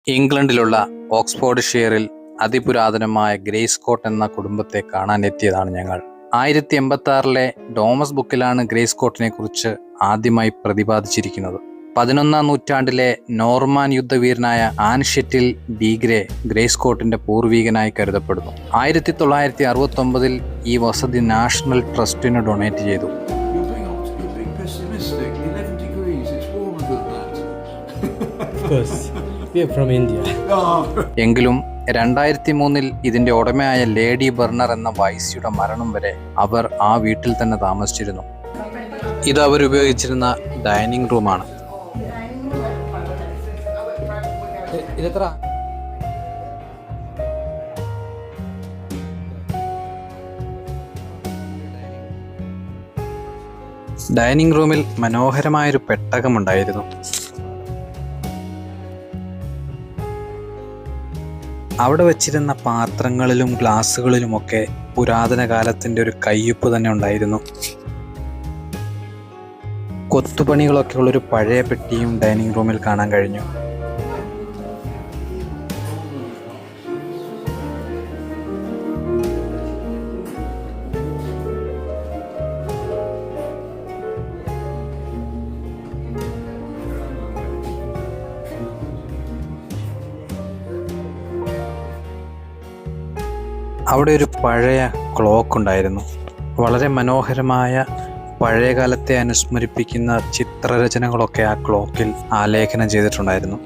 ഇംഗ്ലണ്ടിലുള്ള ഓക്സ്ഫോർഡ്ഷെയറിൽ അതിപുരാതനമായ grace coat എന്ന കുടുംബത്തെ കാണാൻ എത്തിയതാണ് ഞങ്ങൾ. 1086 ഡോമസ് ബുക്കിലാണ് ഗ്രേസ് കോട്ടിനെ കുറിച്ച് ആദ്യമായി പ്രതിപാദിച്ചിരിക്കുന്നത്. 11ാം നൂറ്റാണ്ടിലെ നോർമാൻ യുദ്ധവീരനായ ആൻഷെറ്റിൽ ഡീഗ്രേ ഗ്രേസ് കോട്ടിന്റെ പൂർവികനായി കരുതപ്പെടുന്നു. 1969 ഈ വസതി നാഷണൽ ട്രസ്റ്റിന് ഡൊണേറ്റ് ചെയ്തു. എങ്കിലും 2003 ഇതിന്റെ ഉടമയായ ലേഡി ബർണർ എന്ന വൈസിയുടെ മരണം വരെ അവർ ആ വീട്ടിൽ തന്നെ താമസിച്ചിരുന്നു. ഇത് അവരുപയോഗിച്ചിരുന്ന ഡൈനിങ് റൂമാണ്. ഡൈനിങ് റൂമിൽ മനോഹരമായൊരു പെട്ടകമുണ്ടായിരുന്നു. അവിടെ വച്ചിരുന്ന പാത്രങ്ങളിലും ഗ്ലാസ്സുകളിലുമൊക്കെ പുരാതന കാലത്തിൻ്റെ ഒരു കയ്യൊപ്പ് തന്നെ ഉണ്ടായിരുന്നു. കൊത്തുപണികളൊക്കെ ഉള്ളൊരു പഴയ പെട്ടിയും ഡൈനിങ് റൂമിൽ കാണാൻ കഴിഞ്ഞു. അവിടെ ഒരു പഴയ ക്ലോക്ക് ഉണ്ടായിരുന്നു. വളരെ മനോഹരമായ പഴയകാലത്തെ അനുസ്മരിപ്പിക്കുന്ന ചിത്രരചനകളൊക്കെ ആ ക്ലോക്കിൽ ആലേഖനം ചെയ്തിട്ടുണ്ടായിരുന്നു.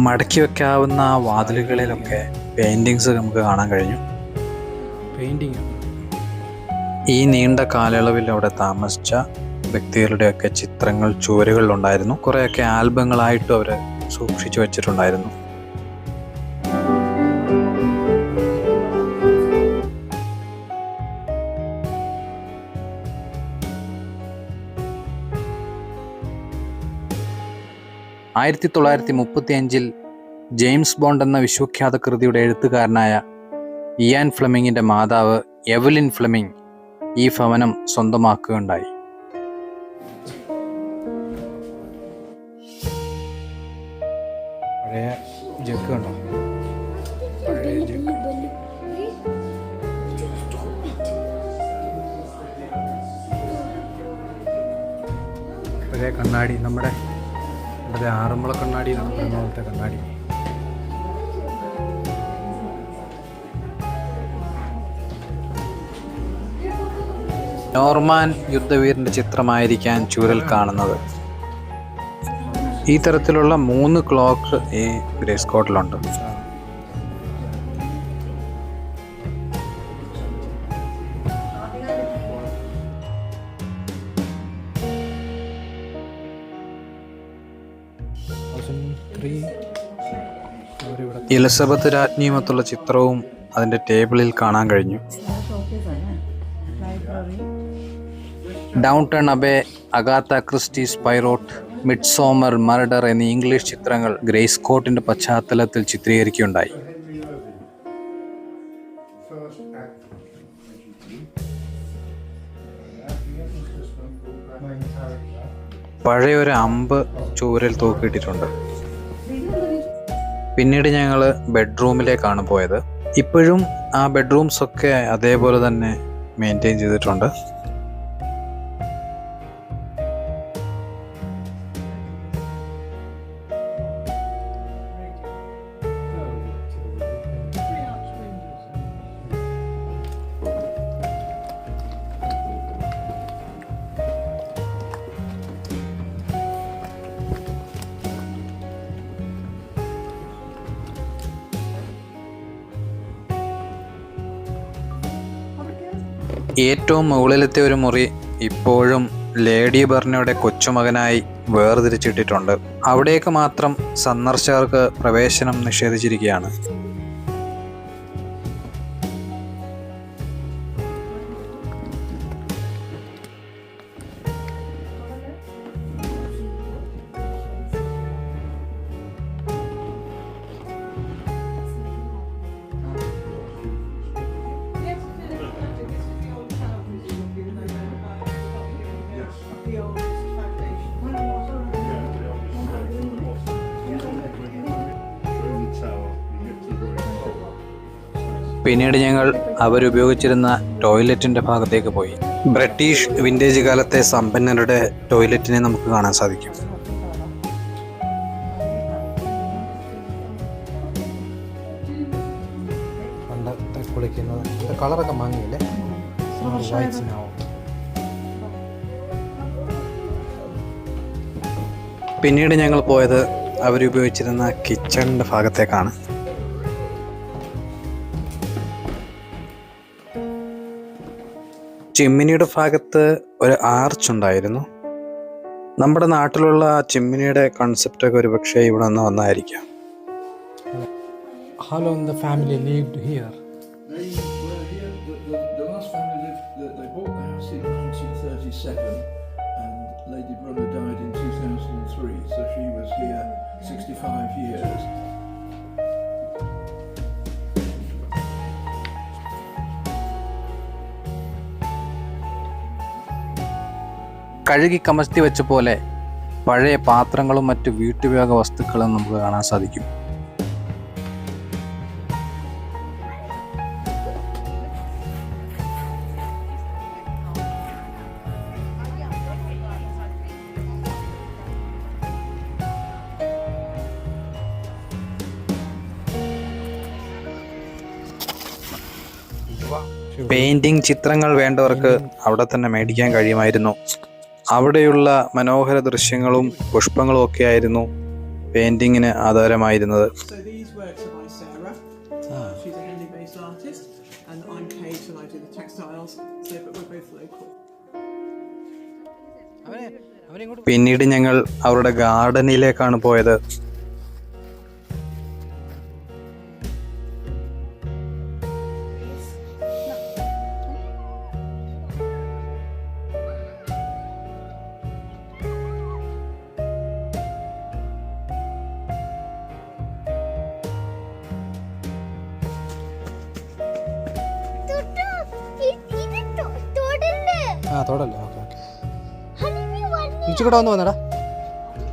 മടക്കി വെക്കാവുന്ന ആ വാതിലുകളിലൊക്കെ പെയിൻറ്റിങ്സ് നമുക്ക് കാണാൻ കഴിഞ്ഞു. ഈ നീണ്ട കാലയളവിൽ അവിടെ താമസിച്ച വ്യക്തികളുടെയൊക്കെ ചിത്രങ്ങൾ ചുവരുകളിലുണ്ടായിരുന്നു. കുറേയൊക്കെ ആൽബങ്ങളായിട്ടും അവർ സൂക്ഷിച്ചു വച്ചിട്ടുണ്ടായിരുന്നു. ൽ 1935 ജെയിംസ് ബോണ്ട് എന്ന വിശ്വവിഖ്യാത കൃതിയുടെ എഴുത്തുകാരനായ ഇയാൻ ഫ്ലെമിങ്ങിന്റെ മാതാവ് എവലിൻ ഫ്ലെമിങ് ഈ ഭവനം സ്വന്തമാക്കുകയുണ്ടായി. പഴയ ജഗ് ഉണ്ടോ? പഴയ കണ്ണാടി, നമ്മുടെ ആറന്മുള കണ്ണാടി എന്നാണ് പറയുന്ന പോലത്തെ കണ്ണാടി. നോർമാൻ യുദ്ധവീരന്റെ ചിത്രമായിരിക്കാൻ ചുവരിൽ കാണുന്നത്. ഈ തരത്തിലുള്ള 3 ക്ലോക്ക് ഈ ഗ്രേസ് കോട്ടിലുണ്ട്. എലിസബത്ത് രാജ്ഞിയുമൊത്തുള്ള ചിത്രവും അതിൻ്റെ ടേബിളിൽ കാണാൻ കഴിഞ്ഞു. ഡൗൺ ടൺ അബേ, അഗാത്ത ക്രിസ്റ്റീസ് പൈറോട്ട്, മിഡ്സോമർ, മർഡർ എന്നീ ഇംഗ്ലീഷ് ചിത്രങ്ങൾ ഗ്രേസ് കോട്ടിന്റെ പശ്ചാത്തലത്തിൽ ചിത്രീകരിക്കുകയുണ്ടായി. പഴയൊരു അമ്പ് ചുവരിൽ തൂക്കിയിട്ടിട്ടുണ്ട്. പിന്നീട് ഞങ്ങൾ ബെഡ്റൂമിലേക്കാണ് പോയത്. ഇപ്പോഴും ആ ബെഡ്റൂംസ് ഒക്കെ അതേപോലെ തന്നെ മെയിൻറ്റെയിൻ ചെയ്തിട്ടുണ്ട്. ഏറ്റവും മുകളിലത്തെ ഒരു മുറി ഇപ്പോഴും ലേഡി ബർണയുടെ കൊച്ചുമകനായി വേർതിരിച്ചിട്ടിട്ടുണ്ട്. അവിടേക്ക് മാത്രം സന്ദർശകർക്ക് പ്രവേശനം നിഷേധിച്ചിരിക്കുകയാണ്. പിന്നീട് ഞങ്ങൾ അവരുപയോഗിച്ചിരുന്ന ടോയ്ലറ്റിൻ്റെ ഭാഗത്തേക്ക് പോയി. ബ്രിട്ടീഷ് വിൻറ്റേജ് കാലത്തെ സമ്പന്നരുടെ ടോയ്ലറ്റിനെ നമുക്ക് കാണാൻ സാധിക്കും. കുളിക്കുന്നത് കളറൊക്കെ മങ്ങിയില്ലേ? പിന്നീട് ഞങ്ങൾ പോയത് അവരുപയോഗിച്ചിരുന്ന കിച്ചണിൻ്റെ ഭാഗത്തേക്കാണ്. ചിമ്മിനിയുടെ ഭാഗത്ത് ഒരു ആർച്ച് ഉണ്ടായിരുന്നു. നമ്മുടെ നാട്ടിലുള്ള ചിമ്മിനിയുടെ കൺസെപ്റ്റൊക്കെ ഒരു പക്ഷേ ഇവിടെ നിന്ന് വന്നായിരിക്കാം. How long the family lived here? The last family lived. They bought the house in 1937, and Lady Brunner died in 2003. So she was here 65 years. കഴുകി കമഴ്ത്തി വെച്ച പോലെ പഴയ പാത്രങ്ങളും മറ്റു വീട്ടുപയോഗ വസ്തുക്കളും നമുക്ക് കാണാൻ സാധിക്കും. പെയിന്റിംഗ് ചിത്രങ്ങൾ വേണ്ടവർക്ക് അവിടെ തന്നെ മേടിക്കാൻ കഴിയുമായിരുന്നു. അവിടെയുള്ള മനോഹര ദൃശ്യങ്ങളും പുഷ്പങ്ങളും ഒക്കെ ആയിരുന്നു പെയിന്റിങ്ങിന് ആധാരമായിരുന്നത്. പിന്നീട് ഞങ്ങൾ അവരുടെ ഗാർഡനിലേക്കാണ് പോയത്.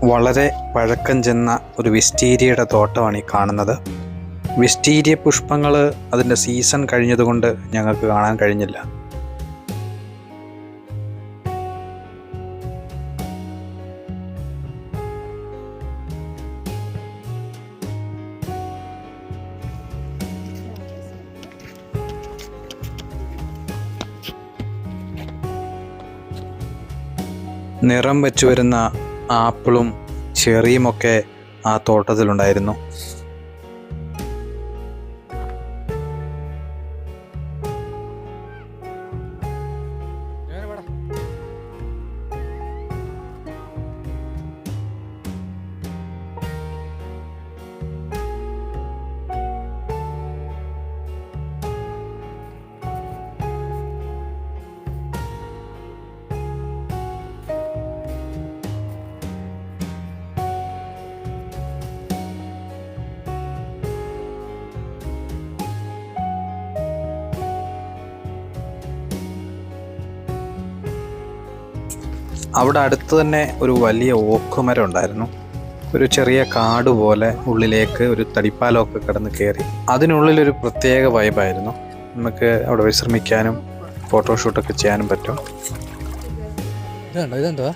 വളരെ പഴക്കം ചെന്ന ഒരു വിസ്റ്റീരിയയുടെ തോട്ടമാണ് ഈ കാണുന്നത്. വിസ്റ്റീരിയ പുഷ്പങ്ങൾ അതിൻ്റെ സീസൺ കഴിഞ്ഞതുകൊണ്ട് ഞങ്ങൾക്ക് കാണാൻ കഴിഞ്ഞില്ല. നിറം വെച്ചു വരുന്ന ആപ്പിളും ചെറിയുമൊക്കെ ആ തോട്ടത്തിലുണ്ടായിരുന്നു. അവിടെ അടുത്ത് തന്നെ ഒരു വലിയ ഓക്കുമരം ഉണ്ടായിരുന്നു. ഒരു ചെറിയ കാട് പോലെ ഉള്ളിലേക്ക് ഒരു തടിപ്പാലമൊക്കെ കിടന്ന് കയറി. അതിനുള്ളിലൊരു പ്രത്യേക വൈബായിരുന്നു. നമുക്ക് അവിടെ വിശ്രമിക്കാനും ഫോട്ടോഷൂട്ടൊക്കെ ചെയ്യാനും പറ്റും. ഇതെന്താ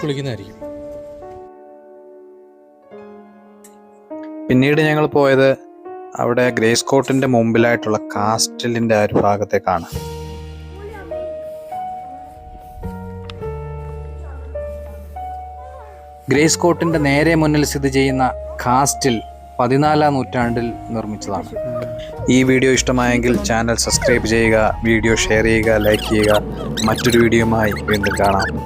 കുളിക്കുന്നതായിരിക്കും. പിന്നീട് ഞങ്ങൾ പോയത് അവിടെ ഗ്രേസ് കോട്ടിൻ്റെ മുമ്പിലായിട്ടുള്ള കാസ്റ്റലിൻ്റെ ആ ഒരു ഭാഗത്തേക്കാണ്. ഗ്രേസ് കോട്ടിൻ്റെ നേരെ മുന്നിൽ സ്ഥിതി ചെയ്യുന്ന കാസ്റ്റിൽ 14-ാം നൂറ്റാണ്ടിൽ നിർമ്മിച്ചതാണ്. ഈ വീഡിയോ ഇഷ്ടമായെങ്കിൽ ചാനൽ സബ്സ്ക്രൈബ് ചെയ്യുക, വീഡിയോ ഷെയർ ചെയ്യുക, ലൈക്ക് ചെയ്യുക. മറ്റൊരു വീഡിയോയുമായി വീണ്ടും കാണാം.